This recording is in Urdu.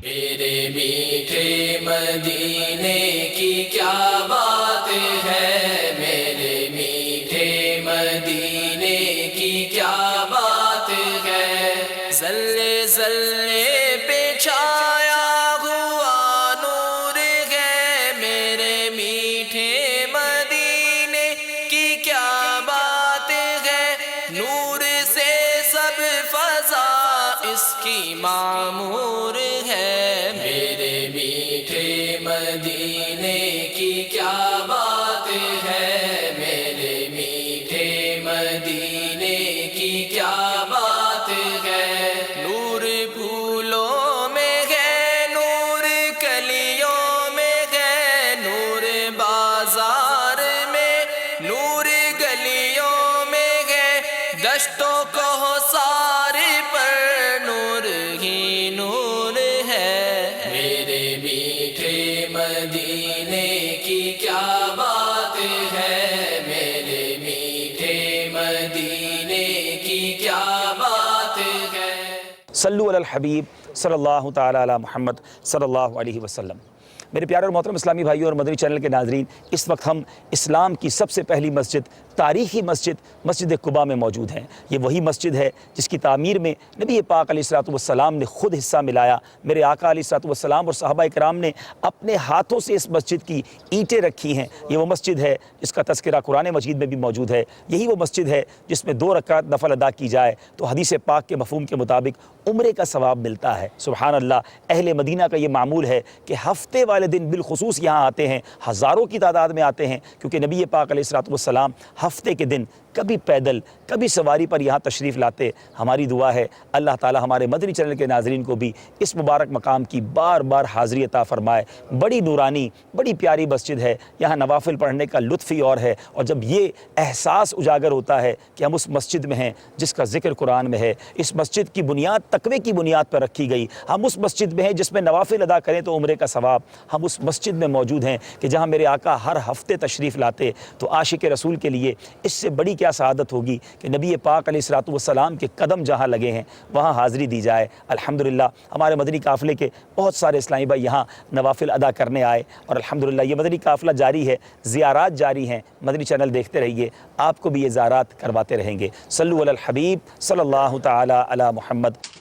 میرے میٹھے مدینے کی کیا بات ہے، میرے میٹھے مدینے کی کیا بات ہے، زلے زلے پہ چھایا ہوا نور ہے، میرے میٹھے مدینے کی کیا بات ہے، نور سے سب فضا اس کی معمور ہے، میرے میٹھے مدینے کی کیا بات ہے، میرے میٹھے مدینے کی کیا بات ہے، نور پھولوں میں ہے، نور کلیوں میں ہے، نور بازار میں، نور گلیوں میں ہے، دشتوں کو سارے پر نور ہی نور ہے، میرے میٹھے مدینے کی کیا بات ہے، میرے میٹھے مدینے کی کیا بات ہے۔ صلو علی الحبیب صلی اللہ تعالی علی محمد صلی اللہ علیہ وسلم۔ میرے پیارے اور محترم اسلامی بھائیوں اور مدنی چینل کے ناظرین، اس وقت ہم اسلام کی سب سے پہلی مسجد، تاریخی مسجد، مسجد قباء میں موجود ہیں۔ یہ وہی مسجد ہے جس کی تعمیر میں نبی پاک علیہ الصلوۃ والسلام نے خود حصہ ملایا۔ میرے آقا علیہ الصلوۃ والسلام اور صحابہ کرام نے اپنے ہاتھوں سے اس مسجد کی اینٹیں رکھی ہیں۔ یہ وہ مسجد ہے جس کا تذکرہ قرآن مجید میں بھی موجود ہے۔ یہی وہ مسجد ہے جس میں 2 رکعت نفل ادا کی جائے تو حدیث پاک کے مفہوم کے مطابق عمرے کا ثواب ملتا ہے۔ سبحان اللہ، اہل مدینہ کا یہ معمول ہے کہ ہفتے والے دن بالخصوص یہاں آتے ہیں، ہزاروں کی تعداد میں آتے ہیں، کیونکہ نبی پاک علیہ الصلوۃ والسلام ہفتے کے دن کبھی پیدل کبھی سواری پر یہاں تشریف لاتے۔ ہماری دعا ہے اللہ تعالی ہمارے مدنی چینل کے ناظرین کو بھی اس مبارک مقام کی بار بار حاضری عطا فرمائے۔ بڑی نورانی، بڑی پیاری مسجد ہے، یہاں نوافل پڑھنے کا لطف ہی اور ہے، اور جب یہ احساس اجاگر ہوتا ہے کہ ہم اس مسجد میں ہیں جس کا ذکر قرآن میں ہے، اس مسجد کی بنیاد تقوی کی بنیاد پر رکھی گئی، ہم اس مسجد میں ہیں جس میں نوافل ادا کریں تو عمرے کا ثواب، ہم اس مسجد میں موجود ہیں کہ جہاں میرے آقا ہر ہفتے تشریف لاتے، تو عاشق رسول کے لیے اس سے بڑی کیا سعادت ہوگی کہ نبی پاک علیہ الصلوۃ والسلام کے قدم جہاں لگے ہیں وہاں حاضری دی جائے۔ الحمدللہ ہمارے مدنی قافلے کے بہت سارے اسلامی بھائی یہاں نوافل ادا کرنے آئے، اور الحمدللہ یہ مدنی قافلہ جاری ہے، زیارات جاری ہیں۔ مدنی چینل دیکھتے رہیے، آپ کو بھی یہ زیارات کرواتے رہیں گے۔ صلو علی الحبیب صلی اللہ تعالی علی محمد۔